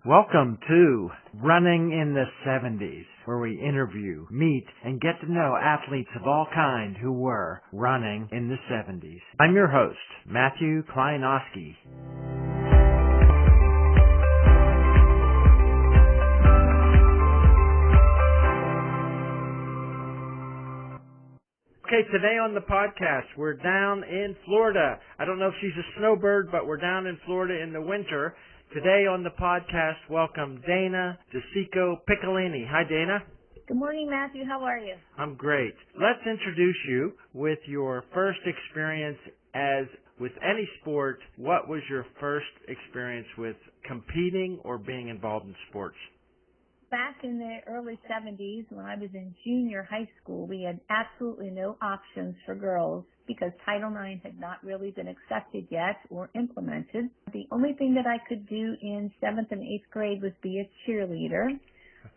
Welcome to Running in the 70s, where we interview, meet, and get to know athletes of all kind who were running in the 70s. I'm your host, Matthew Kleinowski. Okay, today on the podcast, we're down in Florida. I don't know if she's a snowbird, but we're down in Florida in the winter. Today on the podcast, welcome Dana Dicicco Piccolini. Hi, Dana. Good morning, Matthew. How are you? I'm great. Let's introduce you with your first experience as with any sport. What was your first experience with competing or being involved in sports? Back in the early 70s, when I was in junior high school, we had absolutely no options for girls because Title IX had not really been accepted yet or implemented. The only thing that I could do in 7th and 8th grade was be a cheerleader.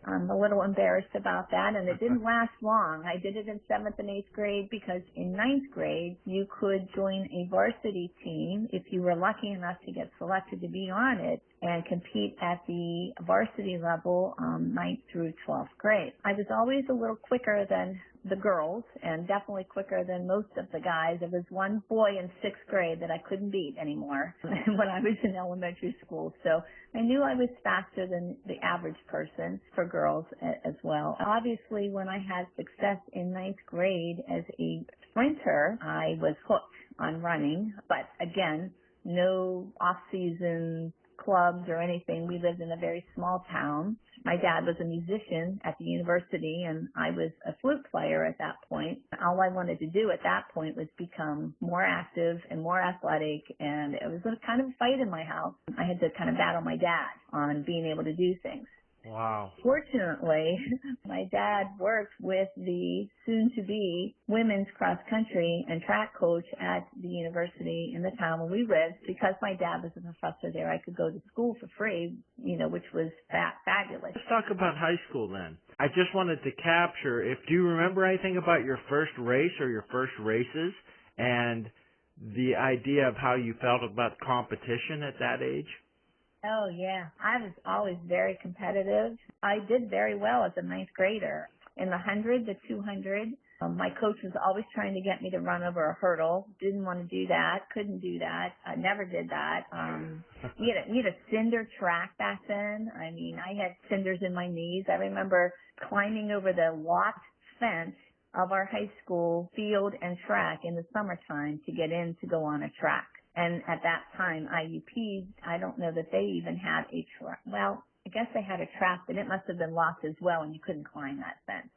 I'm a little embarrassed about that, and it didn't last long. I did it in 7th and 8th grade because in 9th grade, you could join a varsity team if you were lucky enough to get selected to be on it and compete at the varsity level 9th through 12th grade. I was always a little quicker than the girls and definitely quicker than most of the guys. There was one boy in 6th grade that I couldn't beat anymore when I was in elementary school. So I knew I was faster than the average person for girls as well. Obviously, when I had success in 9th grade as a sprinter, I was hooked on running. But again, no off-season clubs or anything. We lived in a very small town. My dad was a musician at the university, and I was a flute player at that point. All I wanted to do at that point was become more active and more athletic, and it was a kind of fight in my house. I had to kind of battle my dad on being able to do things. Wow. Fortunately, my dad worked with the soon-to-be women's cross-country and track coach at the university in the town where we lived. Because my dad was a professor there, I could go to school for free, which was fabulous. Let's talk about high school then. I just wanted to capture, do you remember anything about your first race or your first races and the idea of how you felt about competition at that age? Oh, yeah. I was always very competitive. I did very well as a 9th grader. In the 100, the 200, my coach was always trying to get me to run over a hurdle. Didn't want to do that. Couldn't do that. I never did that. We had a cinder track back then. I mean, I had cinders in my knees. I remember climbing over the locked fence of our high school field and track in the summertime to get in to go on a track. And at that time, IUP, I don't know that they even had a track. Well, I guess they had a track, but it must have been locked as well, and you couldn't climb that fence.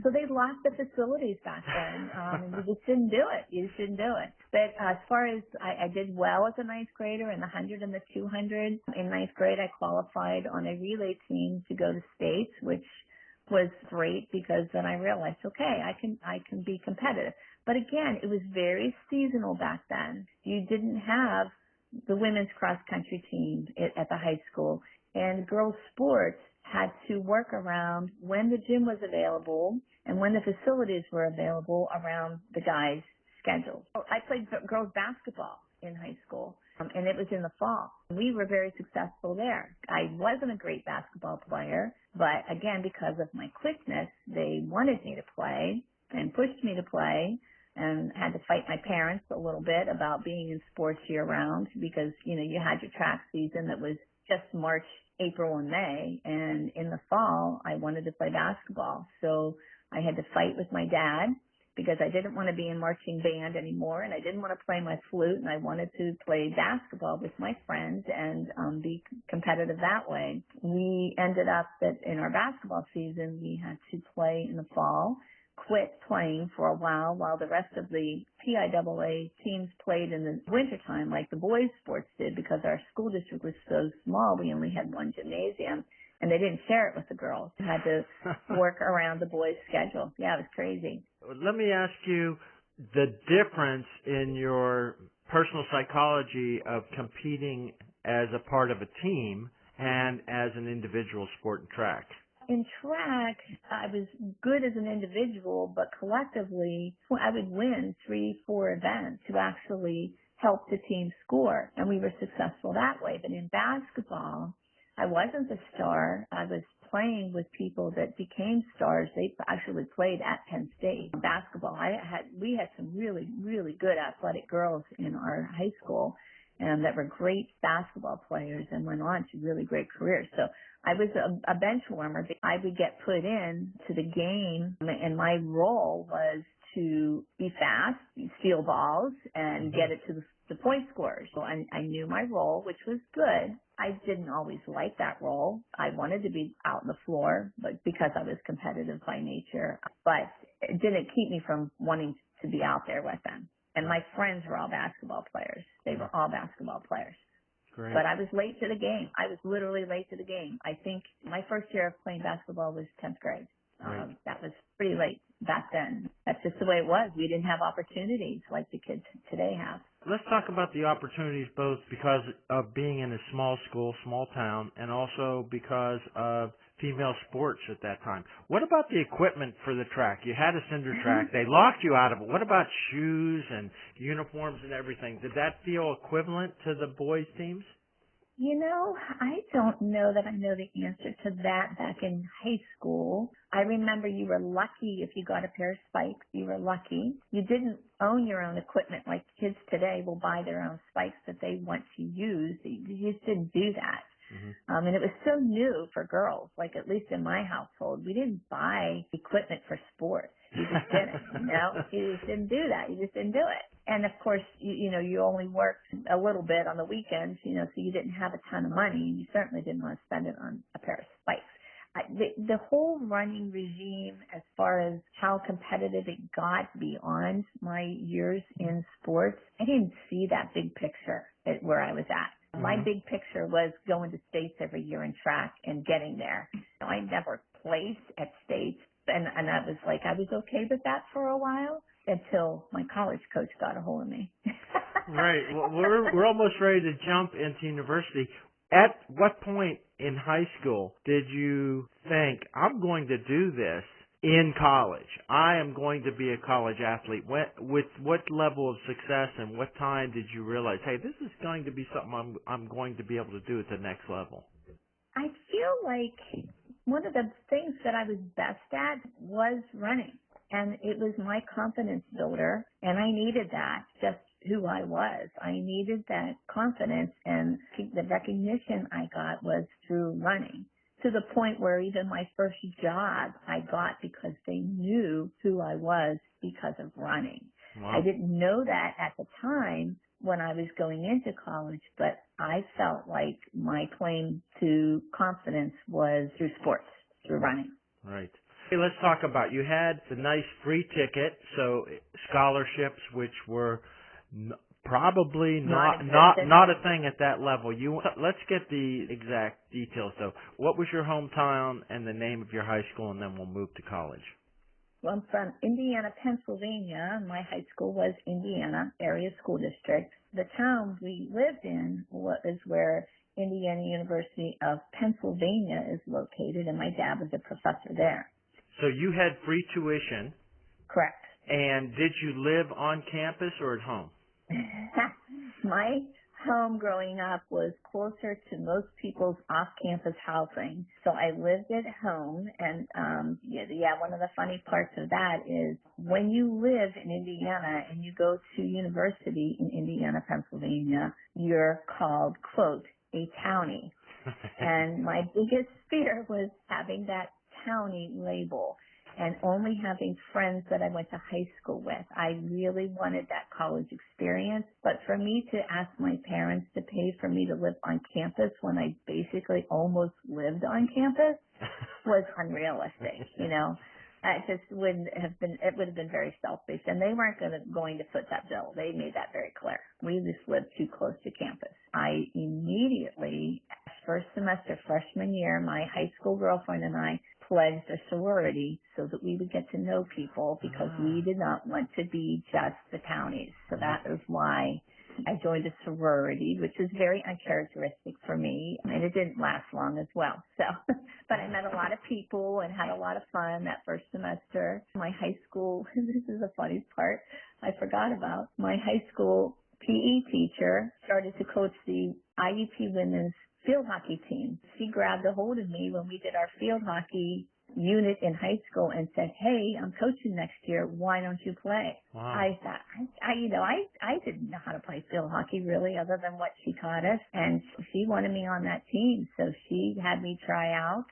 So they locked the facilities back then, and you just didn't do it. You just didn't do it. But as far as I did well as a 9th grader in the 100 and the 200. In 9th grade, I qualified on a relay team to go to states, which was great because then I realized, okay, I can be competitive. But again, it was very seasonal back then. You didn't have the women's cross-country team at the high school, and girls' sports had to work around when the gym was available and when the facilities were available around the guys' schedules. I played girls' basketball in high school, and it was in the fall. We were very successful there. I wasn't a great basketball player, but again, because of my quickness, they wanted me to play and pushed me to play. And had to fight my parents a little bit about being in sports year-round because, you had your track season that was just March, April, and May. And in the fall, I wanted to play basketball. So I had to fight with my dad because I didn't want to be in marching band anymore, and I didn't want to play my flute, and I wanted to play basketball with my friends and be competitive that way. We ended up that in our basketball season, we had to play in the fall, quit playing for a while the rest of the PIAA teams played in the wintertime like the boys' sports did because our school district was so small. We only had one gymnasium, and they didn't share it with the girls. We had to work around the boys' schedule. Yeah, it was crazy. Let me ask you the difference in your personal psychology of competing as a part of a team and as an individual sport and track. In track, I was good as an individual, but collectively, I would win 3-4 events to actually help the team score, and we were successful that way. But in basketball, I wasn't the star. I was playing with people that became stars. They actually played at Penn State basketball. We had some really, really good athletic girls in our high school, and that were great basketball players and went on to really great careers. So I was a bench warmer. I would get put in to the game, and my role was to be fast, steal balls, and get it to the point scorers. So I knew my role, which was good. I didn't always like that role. I wanted to be out on the floor, but because I was competitive by nature. But it didn't keep me from wanting to be out there with them. And my friends were all basketball players. They were all basketball players. Great. But I was late to the game. I was literally late to the game. I think my first year of playing basketball was 10th grade. Right. That was pretty late back then. That's just the way it was. We didn't have opportunities like the kids today have. Let's talk about the opportunities both because of being in a small school, small town, and also because of female sports at that time. What about the equipment for the track? You had a cinder track. They locked you out of it. What about shoes and uniforms and everything? Did that feel equivalent to the boys' teams? You know, I don't know that I know the answer to that back in high school. I remember you were lucky if you got a pair of spikes. You were lucky. You didn't own your own equipment like kids today will buy their own spikes that they want to use. You just didn't do that. And it was so new for girls, like at least in my household. We didn't buy equipment for sports. You just didn't, You just didn't do that. You just didn't do it. And of course, you only worked a little bit on the weekends, so you didn't have a ton of money, and you certainly didn't want to spend it on a pair of spikes. The whole running regime, as far as how competitive it got beyond my years in sports, I didn't see that big picture at where I was at. My big picture was going to states every year in track and getting there. I never placed at states, and I was like, I was okay with that for a while until my college coach got a hold of me. Right. Well, we're almost ready to jump into university. At what point in high school did you think, I'm going to do this in college? I am going to be a college athlete. With what level of success and what time did you realize, hey, this is going to be something I'm going to be able to do at the next level? I feel like one of the things that I was best at was running. And it was my confidence builder, and I needed that, just who I was. I needed that confidence, and the recognition I got was through running, to the point where even my first job I got because they knew who I was because of running. Wow. I didn't know that at the time when I was going into college, but I felt like my claim to confidence was through sports, through running. Right. Hey, let's talk about, you had the nice free ticket, so scholarships, which were probably not a thing at that level. Let's get the exact details, though. What was your hometown and the name of your high school, and then we'll move to college? Well, I'm from Indiana, Pennsylvania. My high school was Indiana Area School District. The town we lived in is where Indiana University of Pennsylvania is located, and my dad was a professor there. So you had free tuition. Correct. And did you live on campus or at home? My home growing up was closer to most people's off-campus housing. So I lived at home, and one of the funny parts of that is when you live in Indiana and you go to university in Indiana, Pennsylvania, you're called, quote, a townie. And my biggest fear was having that townie label and only having friends that I went to high school with. I really wanted that college experience, but for me to ask my parents to pay for me to live on campus when I basically almost lived on campus was unrealistic, I just it would have been very selfish, and they weren't going to foot that bill. They made that very clear. We just lived too close to campus. I immediately, first semester, freshman year, my high school girlfriend and I pledged a sorority so that we would get to know people because we did not want to be just the townies. So that is why I joined a sorority, which was very uncharacteristic for me, and it didn't last long as well. So, but I met a lot of people and had a lot of fun that first semester. My high school, this is the funny part I forgot about, my high school PE teacher started to coach the IUP women's field hockey team. She grabbed a hold of me when we did our field hockey unit in high school and said, "Hey, I'm coaching next year. Why don't you play?" Wow. I thought, I didn't know how to play field hockey really, other than what she taught us, and she wanted me on that team, so she had me try out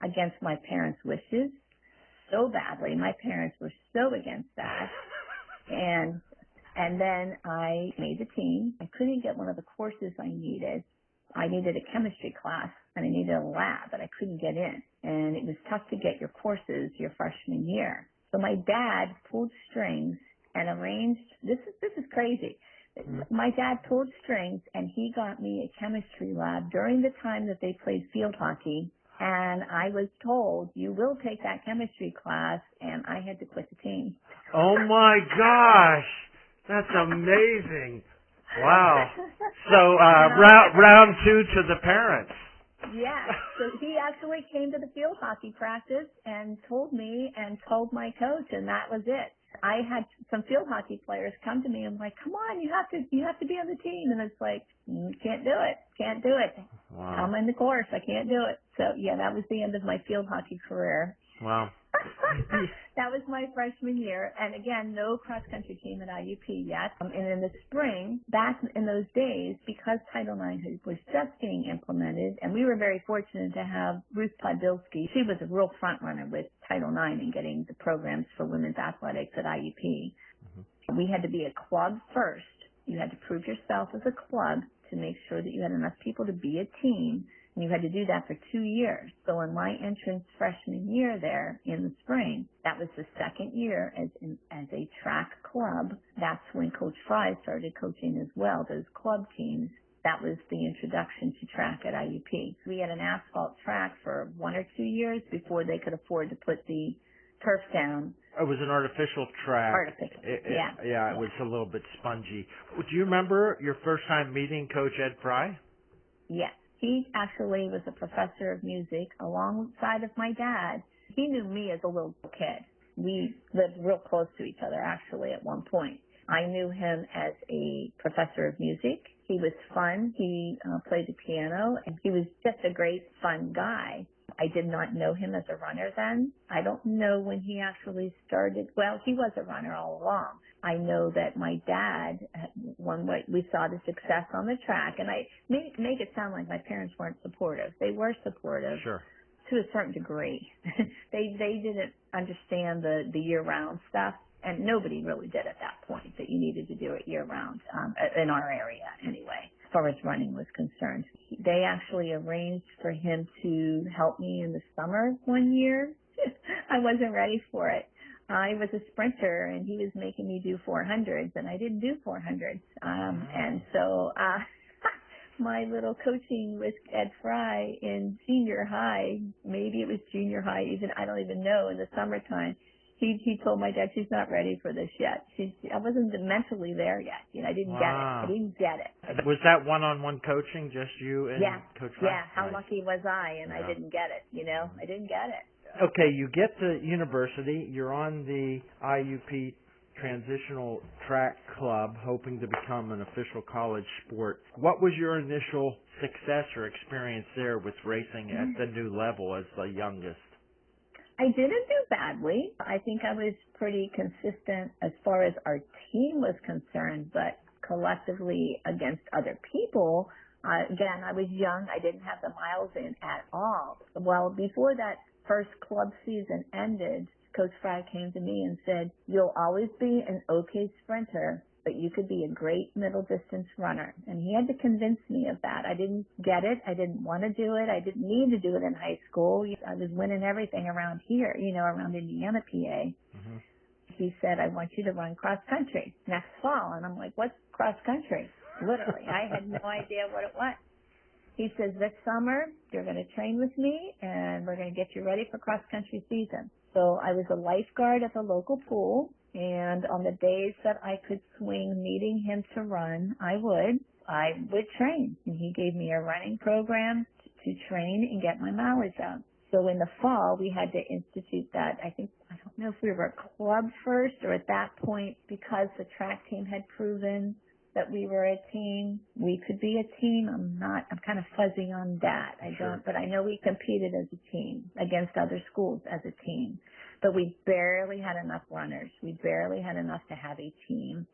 against my parents' wishes so badly. My parents were so against that, and then I made the team. I couldn't get one of the courses I needed. I needed a chemistry class and I needed a lab, but I couldn't get in. And it was tough to get your courses your freshman year. So my dad pulled strings and arranged, this is crazy. My dad pulled strings and he got me a chemistry lab during the time that they played field hockey. And I was told, you will take that chemistry class, and I had to quit the team. Oh my gosh, that's amazing. Wow. So, round two to the parents. Yeah. So he actually came to the field hockey practice and told me and told my coach, and that was it. I had some field hockey players come to me and like, come on, you have to be on the team. And it's like, can't do it. Wow. I'm in the course. I can't do it. So yeah, that was the end of my field hockey career. Wow. That was my freshman year. And again, no cross-country team at IUP yet. And in the spring, back in those days, because Title IX was just being implemented, and we were very fortunate to have Ruth Podbilski. She was a real front runner with Title IX and getting the programs for women's athletics at IUP. Mm-hmm. We had to be a club first. You had to prove yourself as a club to make sure that you had enough people to be a team. And you had to do that for 2 years. So in my entrance freshman year there in the spring, that was the second year as a track club. That's when Coach Fry started coaching as well, those club teams. That was the introduction to track at IUP. We had an asphalt track for 1 or 2 years before they could afford to put the turf down. It was an artificial track. Artificial, yeah, it was a little bit spongy. Do you remember your first time meeting Coach Ed Fry? Yes. He actually was a professor of music alongside of my dad. He knew me as a little kid. We lived real close to each other, actually, at one point. I knew him as a professor of music. He was fun. He played the piano, and he was just a great, fun guy. I did not know him as a runner then. I don't know when he actually started. Well, he was a runner all along. I know that my dad, we saw the success on the track, and I make it sound like my parents weren't supportive. They were supportive. Sure. To a certain degree. They didn't understand the year-round stuff, and nobody really did at that point, that you needed to do it year-round, in our area anyway, as far as running was concerned. They actually arranged for him to help me in the summer one year. I wasn't ready for it. I was a sprinter, and he was making me do 400s, and I didn't do 400s. And so my little coaching with Ed Fry in junior high, maybe it was junior high, even I don't even know, in the summertime, he told my dad, she's not ready for this yet. I wasn't mentally there yet. I didn't get it. I didn't get it. Was that one-on-one coaching, just you and Coach Fry? Yeah, how lucky was I, and I didn't get it, I didn't get it. Okay, you get to university, you're on the IUP Transitional Track Club, hoping to become an official college sport. What was your initial success or experience there with racing at the new level as the youngest? I didn't do badly. I think I was pretty consistent as far as our team was concerned, but collectively against other people, again, I was young. I didn't have the miles in at all. Well, before that first club season ended, Coach Fry came to me and said, you'll always be an okay sprinter, but you could be a great middle distance runner. And he had to convince me of that. I didn't get it. I didn't want to do it. I didn't need to do it in high school. I was winning everything around here, around Indiana, PA. Mm-hmm. He said, I want you to run cross country next fall. And I'm like, what's cross country? Literally, I had no idea what it was. He says, this summer, you're going to train with me, and we're going to get you ready for cross-country season. So I was a lifeguard at the local pool, and on the days that I could swing needing him to run, I would train. And he gave me a running program to train and get my mileage up. So in the fall, we had to institute that. I don't know if we were a club first or at that point, because the track team had proven that we were a team. We could be a team. I'm kind of fuzzy on that. But I know we competed as a team against other schools as a team. But we barely had enough runners. We barely had enough to have a team.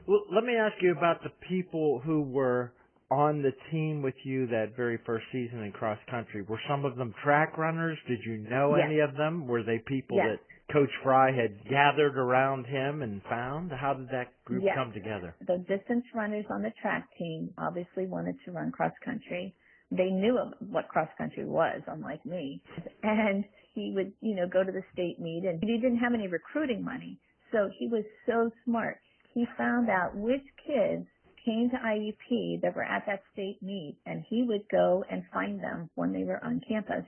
Well, let me ask you about the people who were on the team with you that very first season in cross country. Were some of them track runners? Did you know any of them? Were they people that Coach Fry had gathered around him and found? How did that group come together? The distance runners on the track team obviously wanted to run cross country. They knew what cross country was, unlike me. And he would, go to the state meet, and he didn't have any recruiting money. So he was so smart. He found out which kids came to IUP that were at that state meet, and he would go and find them when they were on campus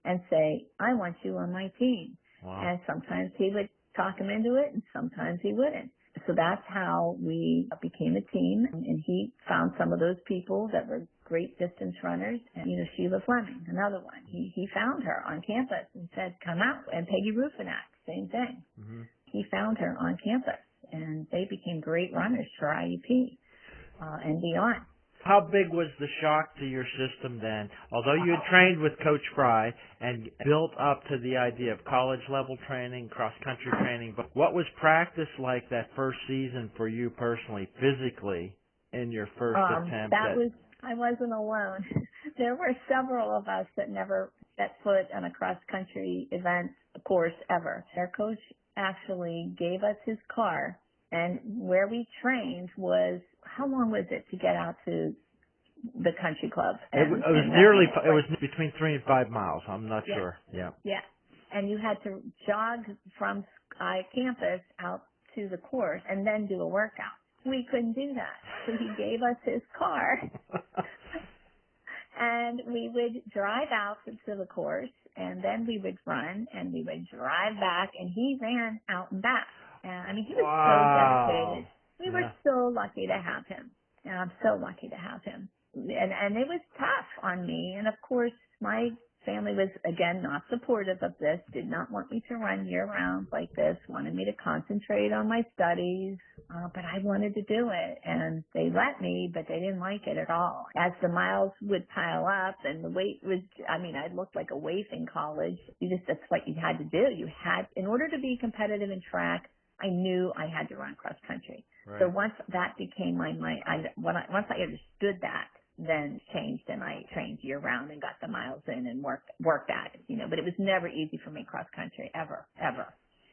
and say, I want you on my team. Wow. And sometimes he would talk them into it, and sometimes he wouldn't. So that's how we became a team, and he found some of those people that were great distance runners. And, Sheila Fleming, another one. He found her on campus and said, come out. And Peggy Rufinack, same thing. Mm-hmm. He found her on campus, and they became great runners for IUP and beyond. How big was the shock to your system then? Although you had trained with Coach Fry and built up to the idea of college-level training, cross-country training, but what was practice like that first season for you personally, physically, in your first attempt? I wasn't alone. There were several of us that never set foot on a cross-country event course ever. Our coach actually gave us his car, and where we trained was, how long was it to get out to the country club? It was between 3 and 5 miles. I'm not sure. Yeah. Yeah. And you had to jog from campus out to the course and then do a workout. We couldn't do that. So he gave us his car. And we would drive out to the course, and then we would run, and we would drive back, and he ran out and back. He was so dedicated. We were so lucky to have him. And I'm so lucky to have him. And it was tough on me. And of course, my family was, again, not supportive of this, did not want me to run year round like this, wanted me to concentrate on my studies. But I wanted to do it. And they let me, but they didn't like it at all. As the miles would pile up and the weight was, I looked like a waif in college. That's what you had to do. In order to be competitive in track, I knew I had to run cross country. Right. So once that became once I understood that, then changed, and I trained year round and got the miles in and worked at it, but it was never easy for me cross country, ever.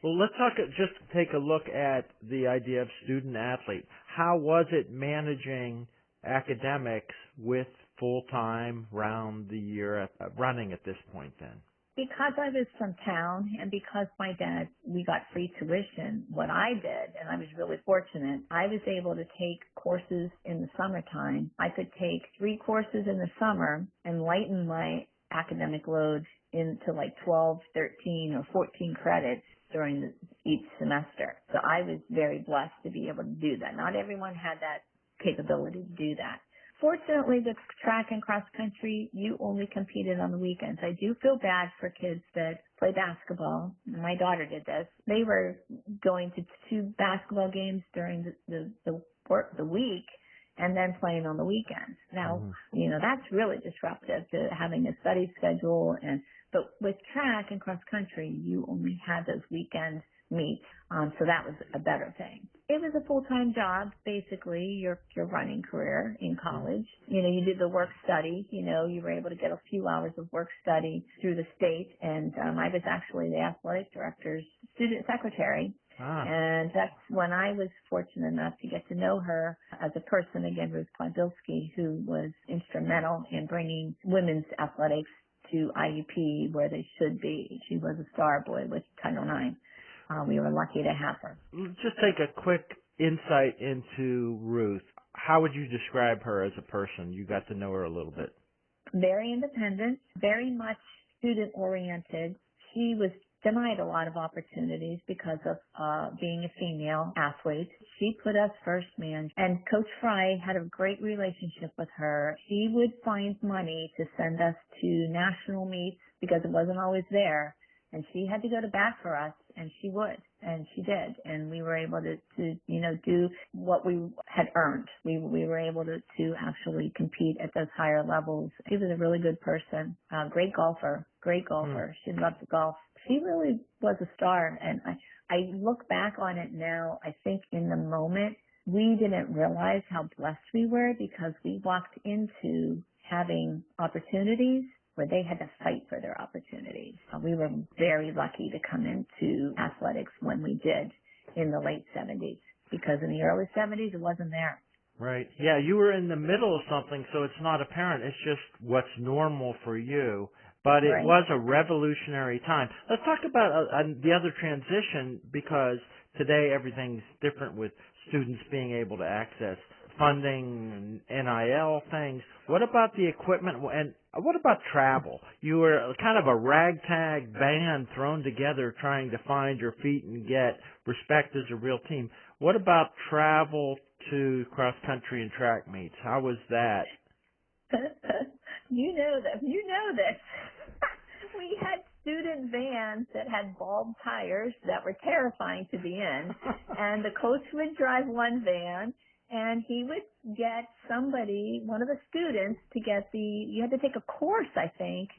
Well, let's just take a look at the idea of student athlete. How was it managing academics with full-time round the year running at this point then? Because I was from town and because my dad, we got free tuition, what I did, and I was really fortunate, I was able to take courses in the summertime. I could take 3 courses in the summer and lighten my academic load into like 12, 13, or 14 credits during each semester. So I was very blessed to be able to do that. Not everyone had that capability to do that. Fortunately, the track and cross country, you only competed on the weekends. I do feel bad for kids that play basketball. My daughter did this. They were going to 2 basketball games during the week and then playing on the weekends. Now, that's really disruptive to having a study schedule. But with track and cross country, you only had those weekend meets. So that was a better thing. It was a full-time job, basically, your running career in college. You did the work study. You were able to get a few hours of work study through the state. And I was actually the athletic director's student secretary. And that's when I was fortunate enough to get to know her as a person, again, Ruth Podbilski, who was instrumental in bringing women's athletics to IUP where they should be. She was a star boy with Title IX. We were lucky to have her. Just take a quick insight into Ruth. How would you describe her as a person? You got to know her a little bit. Very independent, very much student-oriented. She was denied a lot of opportunities because of being a female athlete. She put us first, man. And Coach Fry had a great relationship with her. She would find money to send us to national meets because it wasn't always there. And she had to go to bat for us, and she would. And she did. And we were able to do what we had earned. We were able to actually compete at those higher levels. She was a really good person, great golfer. She loved to golf. She really was a star. And I look back on it now, I think in the moment, we didn't realize how blessed we were because we walked into having opportunities where they had to fight for their opportunities. We were very lucky to come into athletics when we did in the late 70s because in the early 70s it wasn't there. Right. Yeah, you were in the middle of something, so it's not apparent. It's just what's normal for you. But it was a revolutionary time. Let's talk about the other transition because today everything's different with students being able to access funding and NIL things. What about the equipment and what about travel? You were kind of a ragtag band thrown together trying to find your feet and get respect as a real team. What about travel to cross-country and track meets? How was that? You know this. We had student vans that had bulb tires that were terrifying to be in, and the coach would drive one van, and he would get somebody, one of the students, you had to take a course, I think,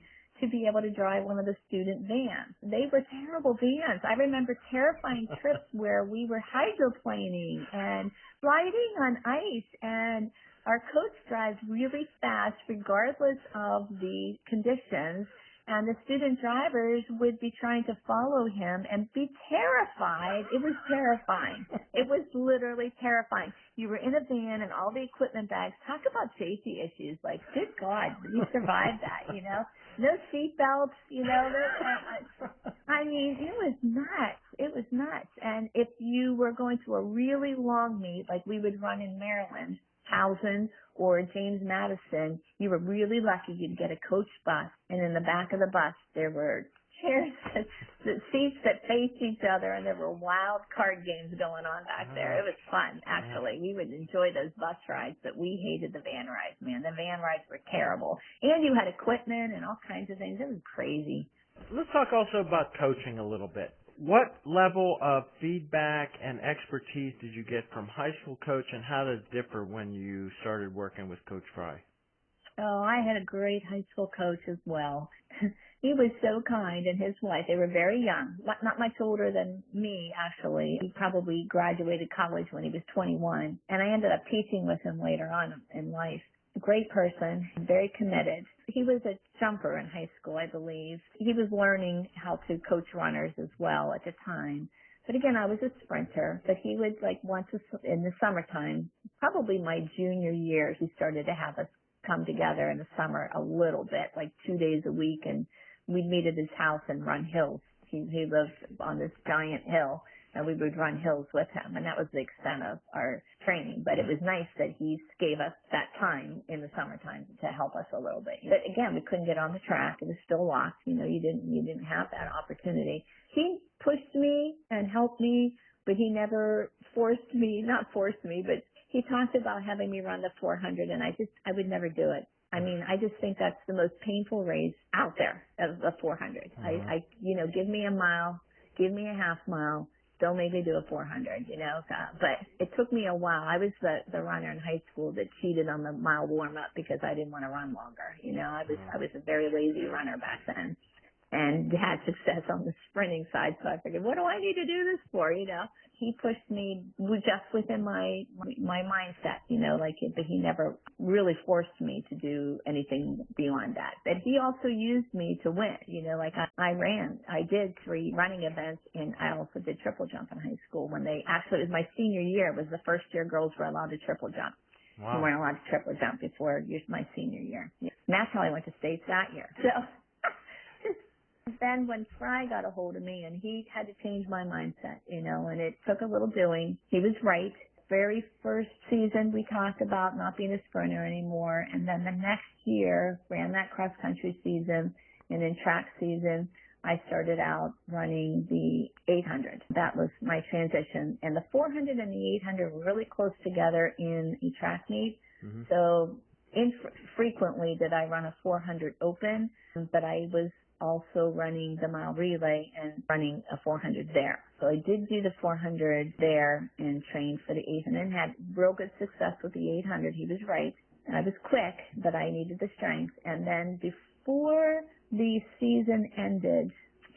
to be able to drive one of the student vans. They were terrible vans. I remember terrifying trips where we were hydroplaning and sliding on ice, and our coach drives really fast regardless of the conditions, and the student drivers would be trying to follow him and be terrified. It was terrifying. It was literally terrifying. You were in a van and all the equipment bags. Talk about safety issues. Like, good God, you survived that, No seat belts, I mean, it was nuts. It was nuts. And if you were going to a really long meet, like we would run in Maryland, Towson or James Madison, you were really lucky you'd get a coach bus, and in the back of the bus there were chairs, seats that faced each other, and there were wild card games going on back there. It was fun, actually. We would enjoy those bus rides, but we hated the van rides, man. The van rides were terrible. And you had equipment and all kinds of things. It was crazy. Let's talk also about coaching a little bit. What level of feedback and expertise did you get from high school coach, and how does it differ when you started working with Coach Fry? Oh, I had a great high school coach as well. He was so kind, and his wife, they were very young, not much older than me, actually. He probably graduated college when he was 21, and I ended up teaching with him later on in life. A great person, very committed. He was a jumper in high school, I believe. He was learning how to coach runners as well at the time. But again, I was a sprinter, but he would once in the summertime, probably my junior year, he started to have us come together in the summer a little bit, 2 days a week, and we'd meet at his house and run hills. He lived on this giant hill, and we would run hills with him, and that was the extent of our training. But it was nice that he gave us that time in the summertime to help us a little bit. But again, we couldn't get on the track. It was still locked. You didn't have that opportunity. He pushed me and helped me, but he never not forced me, but he talked about having me run the 400, and I would never do it. I mean, I just think that's the most painful race out there of the 400. Give me a mile, give me a half mile, don't make me do a 400, but it took me a while. I was the runner in high school that cheated on the mile warm up because I didn't want to run longer. I was a very lazy runner back then and had success on the sprinting side. So I figured, what do I need to do this for? He pushed me just within my mindset, but he never really forced me to do anything beyond that. But he also used me to win, I did 3 running events, and I also did triple jump in high school it was my senior year. It was the first year girls were allowed to triple jump. Wow. You weren't allowed to triple jump before my senior year. And that's how I went to states that year. So then when Fry got a hold of me, and he had to change my mindset, and it took a little doing. He was right. Very first season we talked about not being a sprinter anymore, and then the next year ran that cross country season, and in track season I started out running the 800. That was my transition, and the 400 and the 800 were really close together in a track meet. Mm-hmm. So infrequently did I run a 400 open, but I was also running the mile relay and running a 400 there. So I did do the 400 there and trained for the 800 and had real good success with the 800. He was right. I was quick, but I needed the strength. And then before the season ended,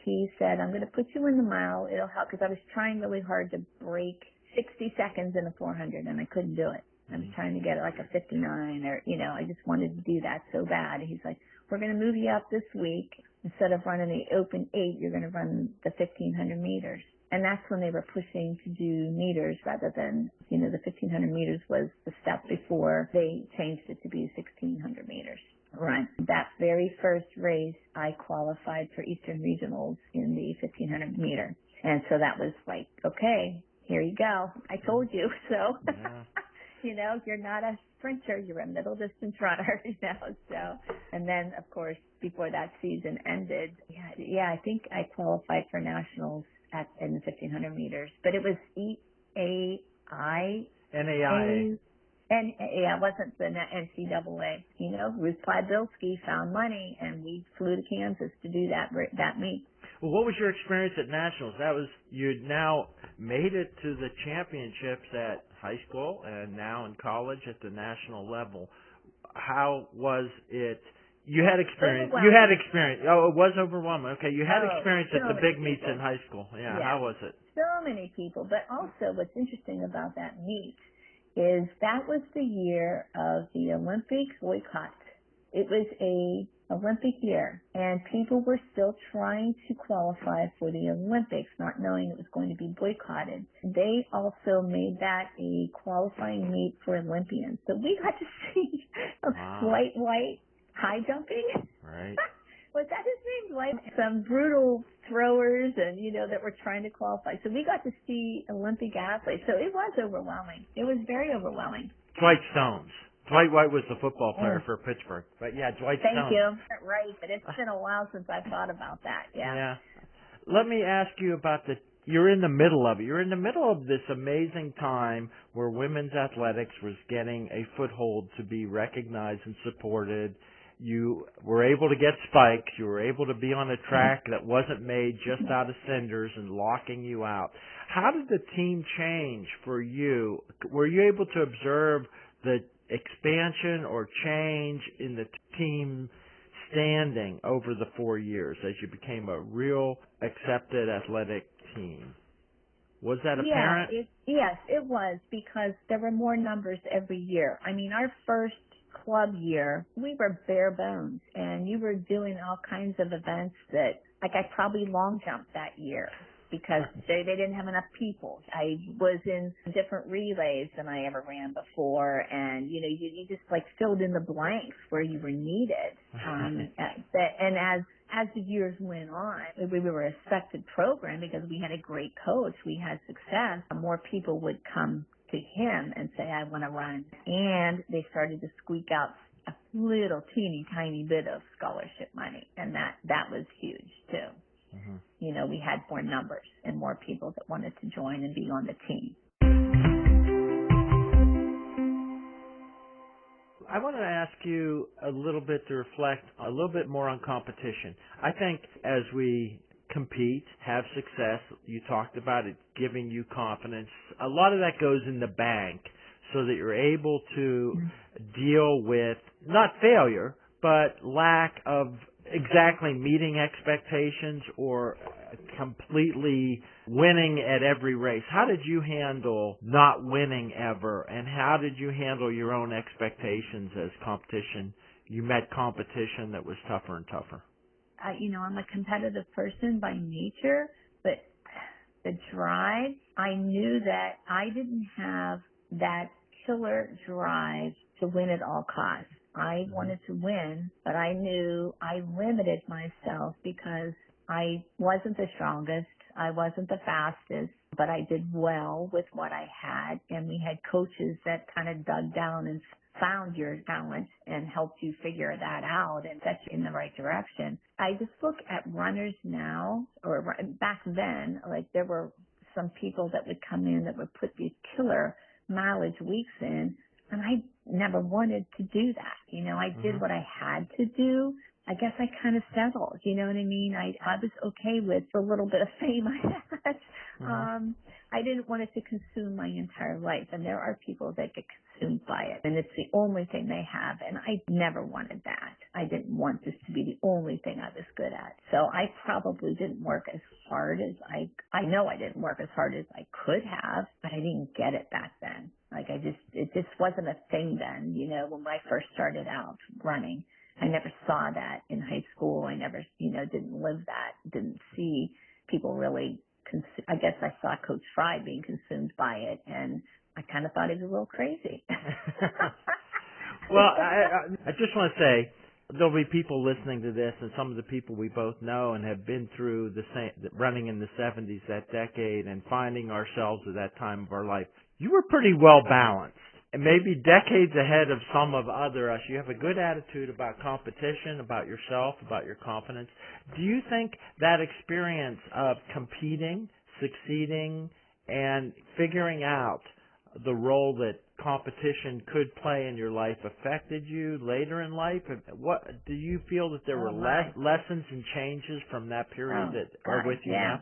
he said, I'm going to put you in the mile. It'll help, because I was trying really hard to break 60 seconds in a 400, and I couldn't do it. I was trying to get it like a 59 or, I just wanted to do that so bad. He's like, we're going to move you up this week. Instead of running the open 8, you're going to run the 1,500 meters. And that's when they were pushing to do meters rather than, the 1,500 meters was the step before they changed it to be 1,600 meters run. That very first race, I qualified for Eastern Regionals in the 1,500 meter. And so that was like, okay, here you go. I told you. So, you're not a sprinter, you're a middle distance runner, so. And then, of course, before that season ended, I think I qualified for nationals in the 1,500 meters. But it was NAIA. And it wasn't the NCAA. Ruth Plydbilski found money, and we flew to Kansas to do that meet. Well, what was your experience at nationals? You'd now made it to the championships at high school and now in college at the national level. How was it? You had experience. Oh, it was overwhelming. Okay, you had experience at the big meets in high school. Yeah, how was it? So many people. But also what's interesting about that meet is that was the year of the Olympic boycott. It was a Olympic year, and people were still trying to qualify for the Olympics, not knowing it was going to be boycotted. They also made that a qualifying meet for Olympians. So we got to see Light White high jumping. Right. Was that his name? Like some brutal throwers and, that were trying to qualify. So we got to see Olympic athletes. So it was overwhelming. It was very overwhelming. Dwight Stones. Dwight White was the football player for Pittsburgh. But Dwight Stones. Thank you. Right. But it's been a while since I thought about that. Yeah. Let me ask you about you're in the middle of it. You're in the middle of this amazing time where women's athletics was getting a foothold to be recognized and supported. You were able to get spikes. You were able to be on a track that wasn't made just out of cinders and locking you out. How did the team change for you? Were you able to observe the expansion or change in the team standing over the 4 years as you became a real accepted athletic team? Was that apparent? Yes, it was, because there were more numbers every year. I mean, our first club year, we were bare bones, and you were doing all kinds of events that, like, I probably long jumped that year because they didn't have enough people. I was in different relays than I ever ran before, and you just like filled in the blanks where you were needed. And as the years went on, we were a respected program because we had a great coach. We had success. More people would come to him and say, I want to run. And they started to squeak out a little teeny tiny bit of scholarship money. And that was huge too. Mm-hmm. We had more numbers and more people that wanted to join and be on the team. I want to ask you a little bit to reflect a little bit more on competition. I think as we compete, have success, you talked about it giving you confidence. A lot of that goes in the bank so that you're able to deal with not failure, but lack of exactly meeting expectations or completely winning at every race. How did you handle not winning ever, and how did you handle your own expectations as competition? You met competition that was tougher and tougher. I'm a competitive person by nature, but the drive, I knew that I didn't have that killer drive to win at all costs. I wanted to win, but I knew I limited myself because I wasn't the strongest. I wasn't the fastest, but I did well with what I had. And we had coaches that kind of dug down and found your talent and helped you figure that out and set you in the right direction. I just look at runners now, or back then, like there were some people that would come in that would put these killer mileage weeks in, and I never wanted to do that. I did what I had to do, I guess I kind of settled, you know what I mean? I was okay with the little bit of fame I had. I didn't want it to consume my entire life, and there are people that get consumed by it, and it's the only thing they have, and I never wanted that. I didn't want this to be the only thing I was good at. So I probably didn't work as hard as I know I didn't work as hard as I could have, but I didn't get it back then. Like it just wasn't a thing then, you know, when I first started out running. I never saw that in high school. I never, didn't live that, didn't see people really, I guess I saw Coach Fry being consumed by it, and I kind of thought he was a little crazy. Well, I just want to say, there'll be people listening to this, and some of the people we both know and have been through the same, running in the 70s, that decade, and finding ourselves at that time of our life. You were pretty well balanced. And maybe decades ahead of some of us. You have a good attitude about competition, about yourself, about your confidence. Do you think that experience of competing, succeeding, and figuring out the role that competition could play in your life affected you later in life? What do you feel that there were lessons and changes from that period that are with you now?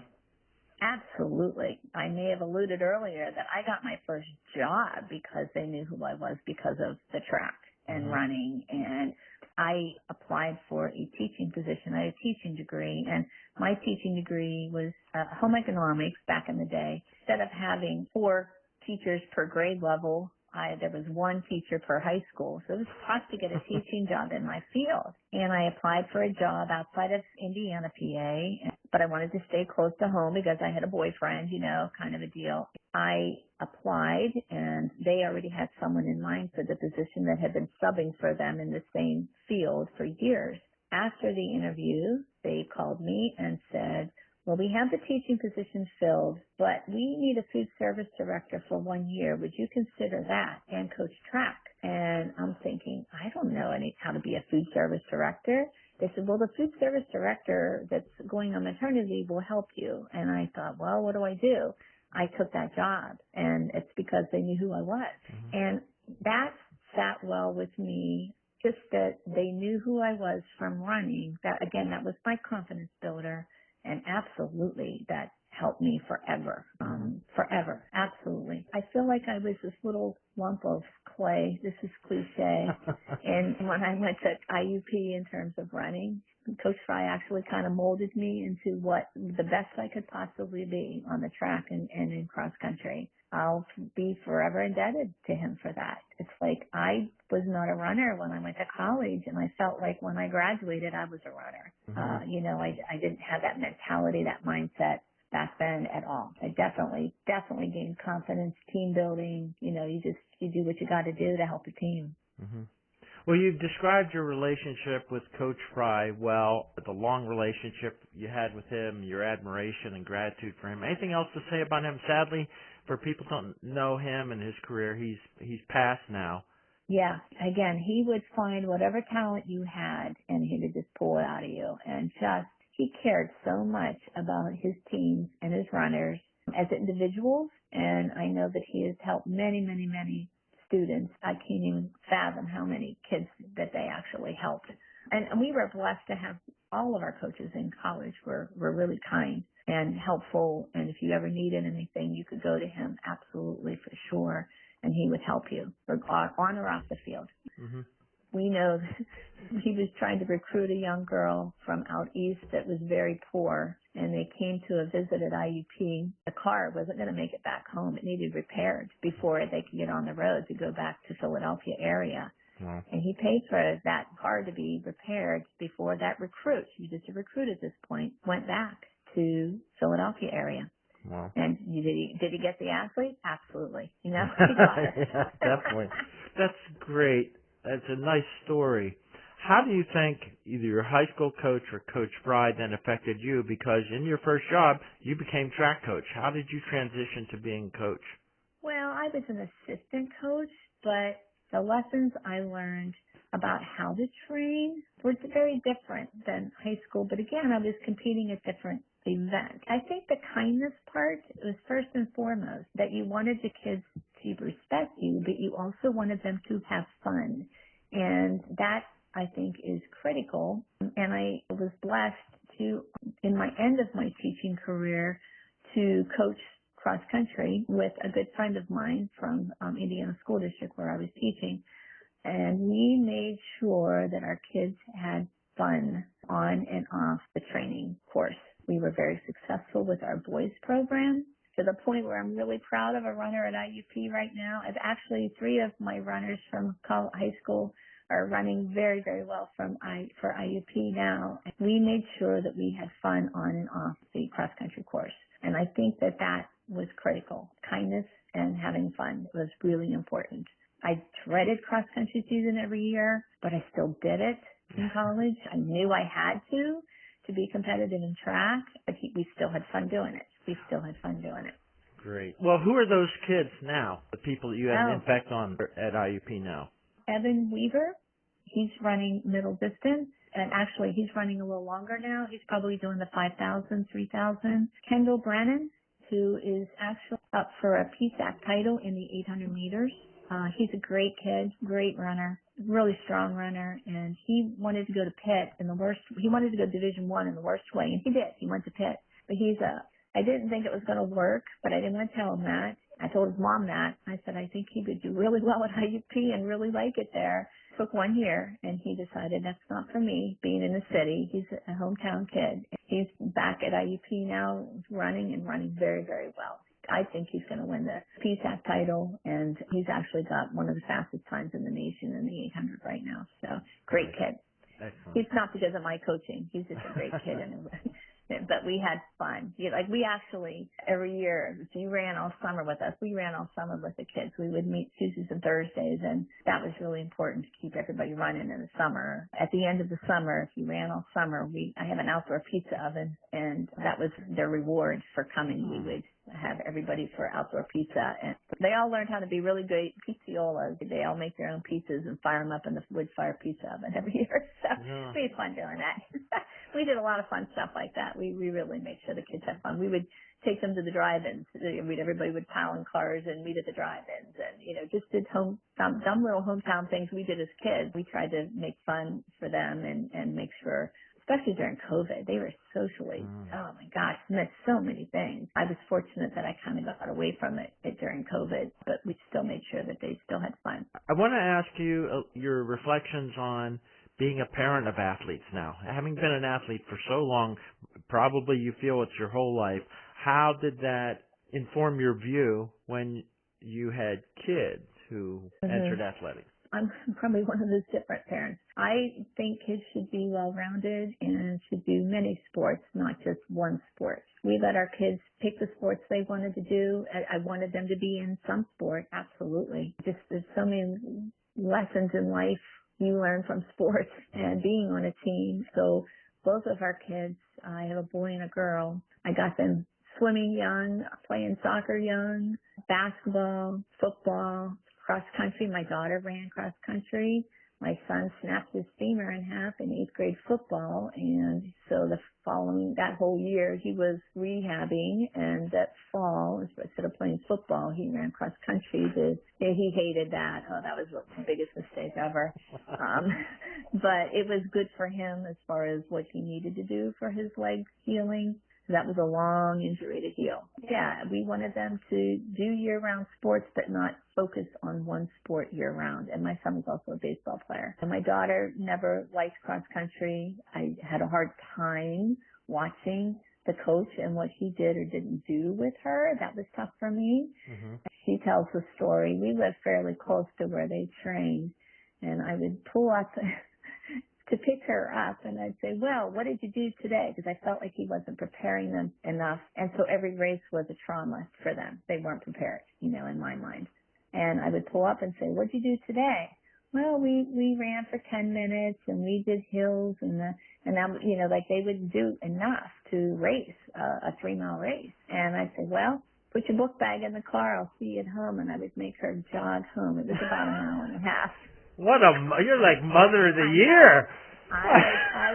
Absolutely. I may have alluded earlier that I got my first job because they knew who I was because of the track and running. And I applied for a teaching position. I had a teaching degree, and my teaching degree was home economics back in the day. Instead of having 4 teachers per grade level, there was 1 teacher per high school. So it was tough to get a teaching job in my field. And I applied for a job outside of Indiana, PA, but I wanted to stay close to home because I had a boyfriend, kind of a deal. I applied, and they already had someone in mind for the position that had been subbing for them in the same field for years. After the interview, they called me and said, well, we have the teaching position filled, but we need a food service director for 1 year. Would you consider that and coach track? And I'm thinking, I don't know how to be a food service director. They said, well, the food service director that's going on maternity will help you. And I thought, well, what do I do? I took that job, and it's because they knew who I was. And that sat well with me, just that they knew who I was from running. That, again, that was my confidence builder. And absolutely, that helped me forever. Forever. Absolutely. I feel like I was this little lump of clay. This is cliche. And when I went to IUP in terms of running, Coach Fry actually kind of molded me into what the best I could possibly be on the track and in cross country. I'll be forever indebted to him for that. It's like I was not a runner when I went to college, and I felt like when I graduated, I was a runner. I didn't have that mentality, that mindset back then at all. I definitely gained confidence, team building. You do what you got to do to help a team. Well, you've described your relationship with Coach Fry well, the long relationship you had with him, your admiration and gratitude for him. Anything else to say about him? Sadly, for people who don't know him and his career, he's passed now. Yeah. Again, he would find whatever talent you had, and he would just pull it out of you. And he cared so much about his teams and his runners as individuals. And I know that he has helped many, many, many students. I can't even fathom how many kids that they actually helped. And we were blessed to have all of our coaches in college were really kind and helpful. And if you ever needed anything, you could go to him, absolutely, for sure. And he would help you, on or off the field. We know that he was trying to recruit a young girl from out east that was very poor, and they came to a visit at IUP. The car wasn't going to make it back home. It needed repaired before they could get on the road to go back to Philadelphia area. Wow. And he paid for that car to be repaired before that recruit, she was just a recruit at this point, went back to Philadelphia area. Wow. And did he get the athlete? Absolutely. He got it. Yeah, definitely. That's great. That's a nice story. How do you think either your high school coach or Coach Fry then affected you? Because in your first job, you became track coach. How did you transition to being coach? Well, I was an assistant coach, but the lessons I learned about how to train were very different than high school. But again, I was competing at different events. I think the kindness part was first and foremost, that you wanted the kids to respect you, but you also wanted them to have fun. And that I think is critical. And I was blessed to, in my end of my teaching career, to coach cross country with a good friend of mine from Indiana School District where I was teaching. And we made sure that our kids had fun on and off the training course. We were very successful with our boys program to the point where I'm really proud of a runner at IUP right now. I've actually 3 of my runners from high school are running very, very well for IUP now. We made sure that we had fun on and off the cross country course. And I think that that was critical. Kindness and having fun was really important. I dreaded cross country season every year, but I still did it in college. I knew I had to be competitive in track, but we still had fun doing it. Great. Well, who are those kids now, the people that you have an impact on at IUP now? Evan Weaver, he's running middle distance, and actually he's running a little longer now. He's probably doing the 5,000, 3,000. Kendall Brennan, who is actually up for a PSCA title in the 800 meters. He's a great kid, great runner, really strong runner, and he wanted to go to Pitt he wanted to go Division I in the worst way, and he did. He went to Pitt. But I didn't think it was going to work, but I didn't want to tell him that. I told his mom that. I said, I think he would do really well at IUP and really like it there. Took 1 year, and he decided that's not for me, being in the city. He's a hometown kid. He's back at IUP now, running very, very well. I think he's going to win the PSCA title, and he's actually got one of the fastest times in the nation in the 800 right now. So, great kid. Excellent. He's not because of my coaching. He's just a great kid. But we had fun. We actually, every year, he ran all summer with us. We ran all summer with the kids. We would meet Tuesdays and Thursdays, and that was really important to keep everybody running in the summer. At the end of the summer, if you ran all summer, I have an outdoor pizza oven, and that was their reward for coming. We would have everybody for outdoor pizza, and they all learned how to be really great pizziolas. They all make their own pizzas and fire them up in the wood fire pizza oven every year. So we had fun doing that. We did a lot of fun stuff like that. We really made sure the kids had fun. We would take them to the drive-ins. Everybody would pile in cars and meet at the drive-ins, and just did dumb little hometown things we did as kids. We tried to make fun for them and make sure, especially during COVID, they were socially, oh my gosh, missed so many things. I was fortunate that I kind of got away from it during COVID, but we still made sure that they still had fun. I want to ask you your reflections on being a parent of athletes now. Having been an athlete for so long, probably you feel it's your whole life. How did that inform your view when you had kids who entered athletics? I'm probably one of those different parents. I think kids should be well-rounded and should do many sports, not just one sport. We let our kids pick the sports they wanted to do. I wanted them to be in some sport, absolutely. Just there's so many lessons in life you learn from sports and being on a team. So both of our kids, I have a boy and a girl. I got them swimming young, playing soccer young, basketball, football, cross country. My daughter ran cross country. My son snapped his femur in half in 8th grade football, and so that whole year he was rehabbing, and that fall, instead of playing football, he ran cross country. He hated that. Oh, that was the biggest mistake ever. But it was good for him as far as what he needed to do for his leg healing. That was a long injury to heal. Yeah, we wanted them to do year-round sports, but not focus on one sport year-round. And my son was also a baseball player. And my daughter never liked cross-country. I had a hard time watching the coach and what he did or didn't do with her. That was tough for me. She tells the story. We lived fairly close to where they trained, and I would pull up to pick her up, and I'd say, well, what did you do today? Because I felt like he wasn't preparing them enough. And so every race was a trauma for them. They weren't prepared, in my mind. And I would pull up and say, what'd you do today? Well, we ran for 10 minutes, and we did hills, and that, like they wouldn't do enough to race a 3-mile race. And I'd say, well, put your book bag in the car. I'll see you at home. And I would make her jog home. It was about a mile and a half. You're like Mother of the Year. I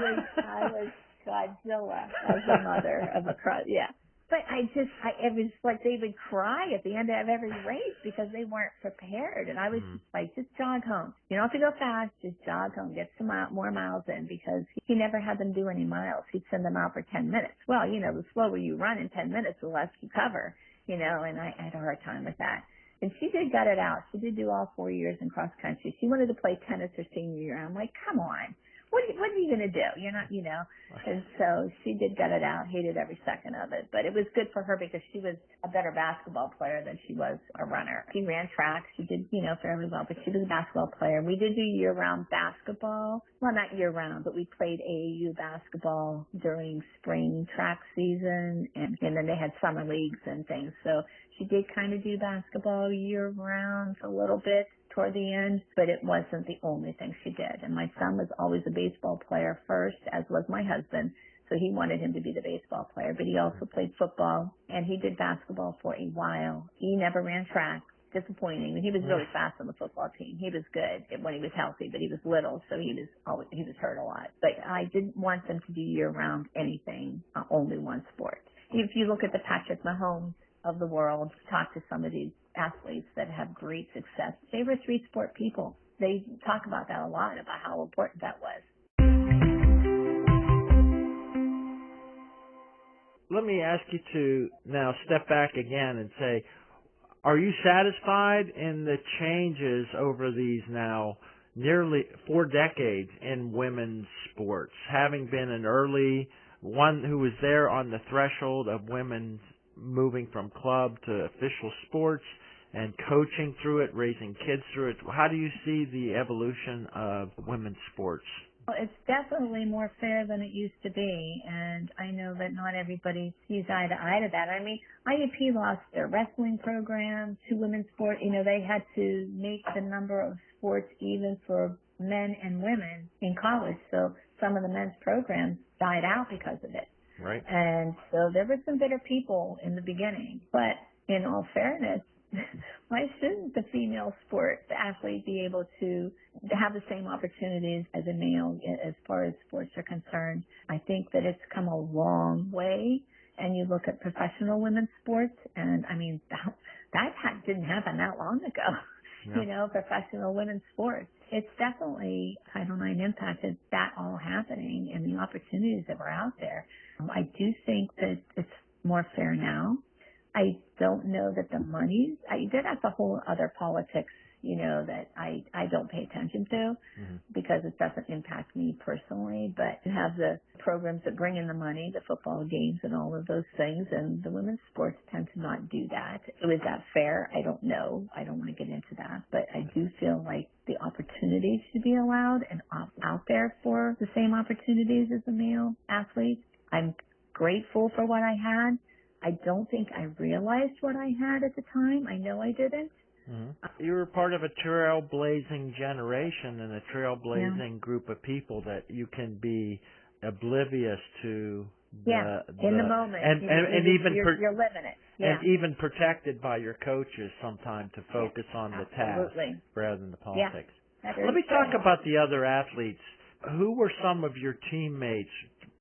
was Godzilla as a mother of a cross. Yeah. But it was like they would cry at the end of every race because they weren't prepared. And I was just like, just jog home. You don't have to go fast. Just jog home. Get some more miles in, because he never had them do any miles. He'd send them out for 10 minutes. Well, the slower you run in 10 minutes, the less you cover, and I had a hard time with that. And she did gut it out. She did do all 4 years in cross country. She wanted to play tennis her senior year. I'm like, come on. What are you going to do? You're not, And so she did gut it out, hated every second of it. But it was good for her because she was a better basketball player than she was a runner. She ran track. She did, fairly well, but she was a basketball player. We did do year-round basketball. Well, not year-round, but we played AAU basketball during spring track season. And then they had summer leagues and things. So she did kind of do basketball year-round a little bit toward the end, but it wasn't the only thing she did. And my son was always a baseball player first, as was my husband. So he wanted him to be the baseball player, but he also played football, and he did basketball for a while. He never ran track. Disappointing. He was really fast on the football team. He was good when he was healthy, but he was little, so he was hurt a lot. But I didn't want them to do year-round anything, only one sport. If you look at the Patrick Mahomes of the world, talk to some of these athletes that have great success. They were 3-sport people. They talk about that a lot, about how important that was. Let me ask you to now step back again and say, are you satisfied in the changes over these now nearly 4 decades in women's sports, having been an early one who was there on the threshold of women's moving from club to official sports and coaching through it, raising kids through it? How do you see the evolution of women's sports? Well, it's definitely more fair than it used to be, and I know that not everybody sees eye to eye to that. I mean, IUP lost their wrestling program to women's sport. They had to make the number of sports even for men and women in college, so some of the men's programs died out because of it. Right. And so there were some bitter people in the beginning, but in all fairness, why shouldn't the female sport, the athlete, be able to have the same opportunities as a male as far as sports are concerned? I think that it's come a long way. And you look at professional women's sports, and I mean, that didn't happen that long ago. Yeah. Professional women's sports. It's definitely Title IX impacted that all happening and the opportunities that were out there. I do think that it's more fair now. I don't know that the money, that's a whole other politics, that I don't pay attention to because it doesn't impact me personally, but you have the programs that bring in the money, the football games and all of those things, and the women's sports tend to not do that. So is that fair? I don't know. I don't want to get into that, but I do feel like the opportunities should be allowed and out there for the same opportunities as the male athletes. I'm grateful for what I had. I don't think I realized what I had at the time. I know I didn't. You were part of a trailblazing generation and a trailblazing group of people that you can be oblivious to in the moment. And even you're living it. Yeah. And even protected by your coaches sometimes to focus on the task rather than the politics. Let me talk about the other athletes. Who were some of your teammates?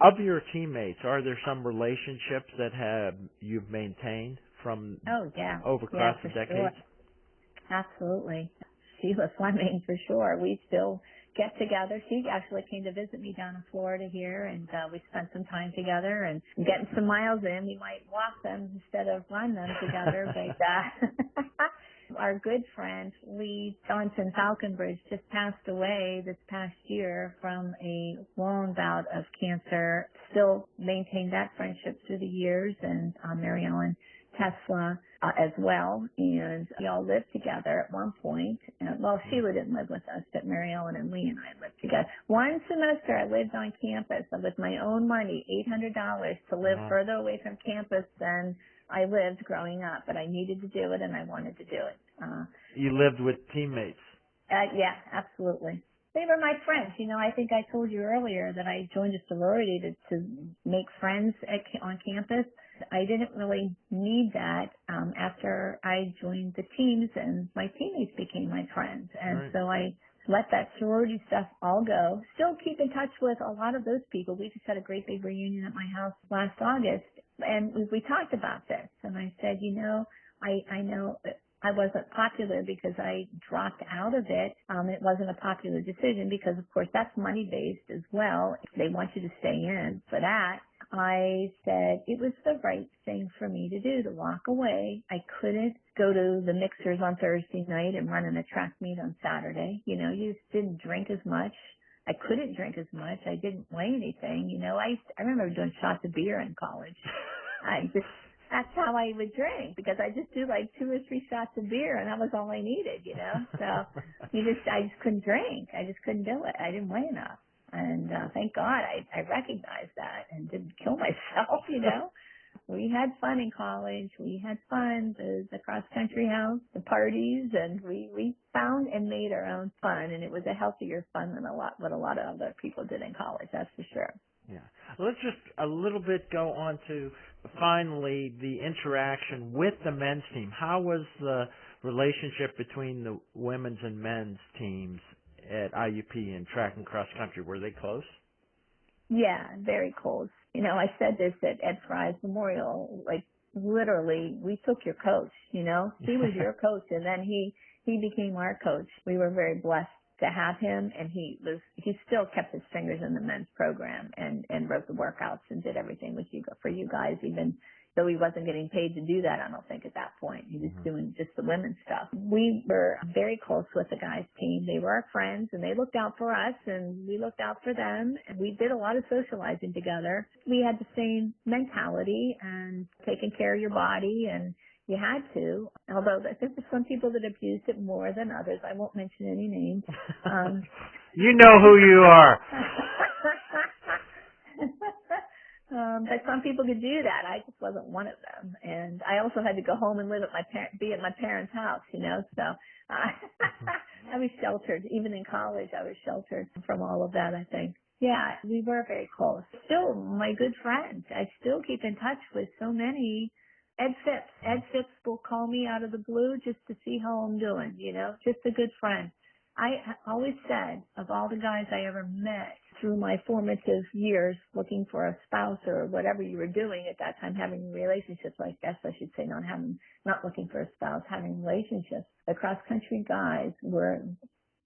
Of your teammates, are there some relationships that you've maintained from across the decades? Sure. Absolutely. Sheila Fleming, for sure. We still get together. She actually came to visit me down in Florida here, and we spent some time together and getting some miles in. We might walk them instead of run them together, but our good friend Lee Johnson Falconbridge just passed away this past year from a long bout of cancer. Still maintained that friendship through the years, and Mary Ellen Tesla as well, and we all lived together at one point. Well, Sheila didn't live with us, but Mary Ellen and Lee and I lived together. One semester I lived on campus with my own money, $800, to live further away from campus than I lived growing up, but I needed to do it and I wanted to do it. You lived with teammates? Yeah, absolutely. They were my friends. I think I told you earlier that I joined a sorority to make friends on campus. I didn't really need that after I joined the teams, and my teammates became my friends. And so I let that sorority stuff all go. Still keep in touch with a lot of those people. We just had a great big reunion at my house last August, And we talked about this, and I said, I know I wasn't popular because I dropped out of it. It wasn't a popular decision because, of course, that's money-based as well. They want you to stay in for that. I said it was the right thing for me to do, to walk away. I couldn't go to the mixers on Thursday night and run in a track meet on Saturday. You didn't drink as much. I couldn't drink as much. I didn't weigh anything. I remember doing shots of beer in college. That's how I would drink, because I just do like 2 or 3 shots of beer, and that was all I needed, So I just couldn't drink. I just couldn't do it. I didn't weigh enough. And thank God I recognized that and didn't kill myself, We had fun in college. We had fun, the cross-country house, the parties, and we found and made our own fun, and it was a healthier fun than what a lot of other people did in college, that's for sure. Yeah. Let's just a little bit go on to finally the interaction with the men's team. How was the relationship between the women's and men's teams at IUP in track and cross country? Were they close? Yeah, very close. I said this at Ed Fry's memorial, like literally we took your coach, He was your coach, and then he became our coach. We were very blessed to have him, and he still kept his fingers in the men's program and wrote the workouts and did everything for you guys, even though he wasn't getting paid to do that. I don't think at that point he was doing just the women's stuff. We were very close with the guys' team. They were our friends, and they looked out for us, and we looked out for them, and we did a lot of socializing together. We had the same mentality and taking care of your body, and you had to, although I think there's some people that abused it more than others. I won't mention any names. You know who you are. But some people could do that. I just wasn't one of them. And I also had to go home and be at my parents' house, So I was sheltered. Even in college, I was sheltered from all of that, I think. Yeah, we were very close. Still, my good friends. I still keep in touch with so many. Ed Phipps will call me out of the blue just to see how I'm doing, just a good friend. I always said, of all the guys I ever met through my formative years looking for a spouse or whatever you were doing at that time, having relationships, like guess I should say, not looking for a spouse, having relationships. The cross-country guys were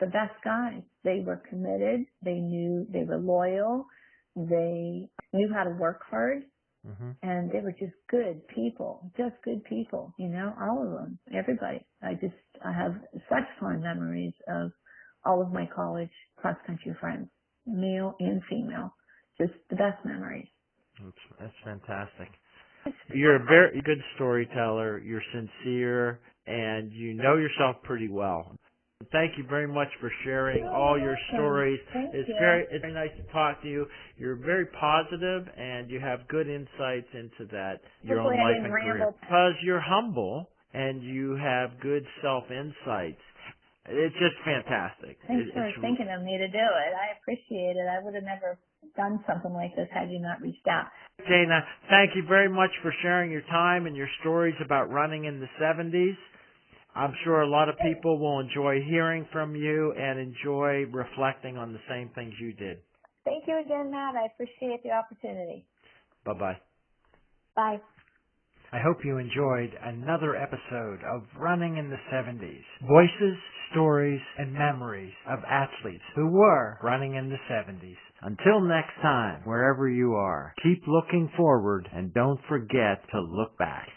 the best guys. They were committed. They were loyal. They knew how to work hard. And they were just good people, all of them, everybody. I have such fond memories of all of my college cross-country friends, male and female, just the best memories. That's fantastic. You're a very good storyteller, you're sincere, and you know yourself pretty well. Thank you very much for sharing all your stories. It's very nice to talk to you. You're very positive, and you have good insights into that, your own life and career. Because you're humble, and you have good self-insights. It's just fantastic. Thanks for thinking of me to do it. I appreciate it. I would have never done something like this had you not reached out. Dana, thank you very much for sharing your time and your stories about running in the 70s. I'm sure a lot of people will enjoy hearing from you and enjoy reflecting on the same things you did. Thank you again, Matt. I appreciate the opportunity. Bye-bye. Bye. I hope you enjoyed another episode of Running in the 70s. Voices, stories, and memories of athletes who were running in the 70s. Until next time, wherever you are, keep looking forward and don't forget to look back.